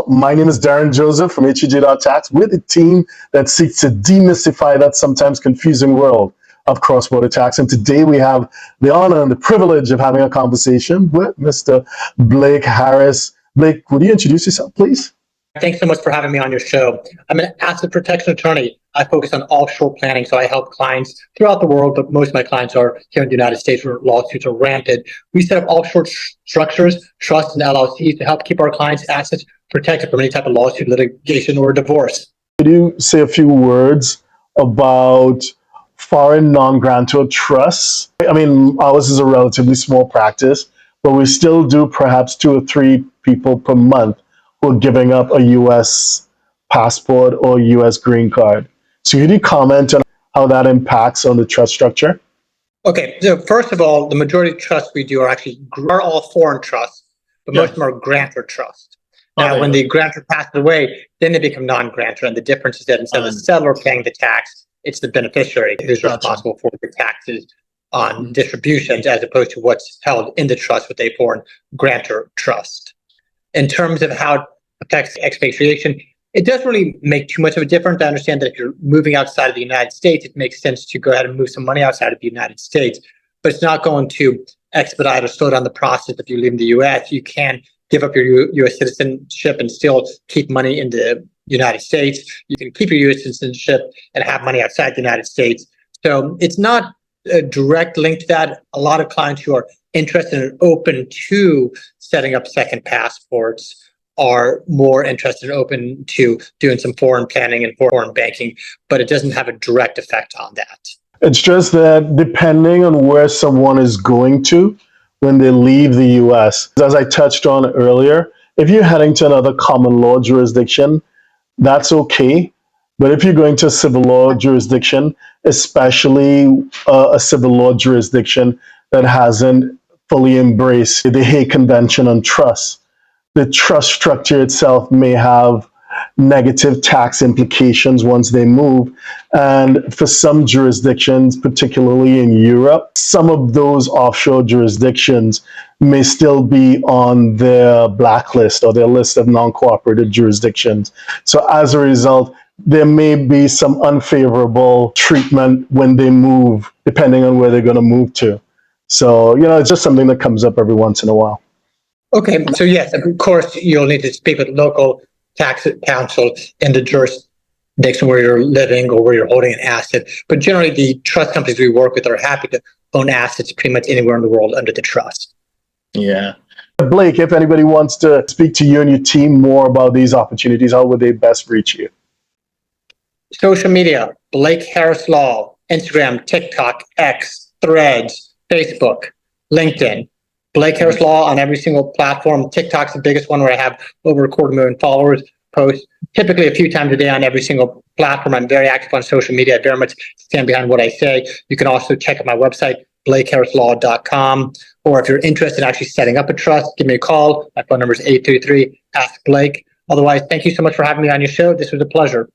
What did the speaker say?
My name is Darren Joseph from HEJ.tax. We're the team that seeks to demystify that sometimes confusing world of cross-border tax. And today we have the honor and the privilege of having a conversation with Mr. Blake Harris. Blake, would you introduce yourself, please? Thanks so much for having me on your show. I'm an asset protection attorney. I focus on offshore planning, so I help clients throughout the world, but most of my clients are here in the United States where lawsuits are rampant. We set up offshore structures, trusts, and LLCs to help keep our clients' assets protected from any type of lawsuit, litigation, or divorce. Could you say a few words about foreign non-grantor trusts? I mean, ours is a relatively small practice, but we still do perhaps 2 or 3 people per month who are giving up a U.S. passport or U.S. green card. So could you comment on how that impacts on the trust structure? Okay, so first of all, the majority of trusts we do are all foreign trusts, but most of them are grantor trusts. Now, when the grantor passes away, then they become non-grantor, and the difference is that instead of the settler paying the tax, it's the beneficiary who's responsible for the taxes on distributions, as opposed to what's held in the trust with a foreign grantor trust. In terms of how it affects expatriation, it doesn't really make too much of a difference. I understand that if you're moving outside of the United States, it makes sense to go ahead and move some money outside of the United States, but it's not going to expedite or slow down the process if you live in the U.S. You can give up your U.S. citizenship and still keep money in the United States. You can keep your U.S. citizenship and have money outside the United States. So it's not a direct link to that. A lot of clients who are interested and open to setting up second passports are more interested and open to doing some foreign planning and foreign banking, but it doesn't have a direct effect on that. It's just that depending on where someone is going to when they leave the US, as I touched on earlier, if you're heading to another common law jurisdiction, that's okay. But if you're going to a civil law jurisdiction, especially a civil law jurisdiction that hasn't fully embraced the Hague Convention on Trust, the trust structure itself may have negative tax implications once they move. And for some jurisdictions, particularly in Europe, some of those offshore jurisdictions may still be on their blacklist or their list of non-cooperative jurisdictions. So as a result, there may be some unfavorable treatment when they move, depending on where they're going to move to. So, it's just something that comes up every once in a while. Okay, so yes, of course, you'll need to speak with local tax counsel in the jurisdiction where you're living or where you're holding an asset. But generally, the trust companies we work with are happy to own assets pretty much anywhere in the world under the trust. Yeah. Blake, if anybody wants to speak to you and your team more about these opportunities, how would they best reach you? Social media, Blake Harris Law, Instagram, TikTok, X, Threads, Facebook, LinkedIn. Blake Harris Law on every single platform. TikTok's the biggest one where I have over 250,000 followers, post typically a few times a day on every single platform. I'm very active on social media. I very much stand behind what I say. You can also check out my website, blakeharrislaw.com. Or if you're interested in actually setting up a trust, give me a call. My phone number is 833-ASK-BLAKE. Otherwise, thank you so much for having me on your show. This was a pleasure.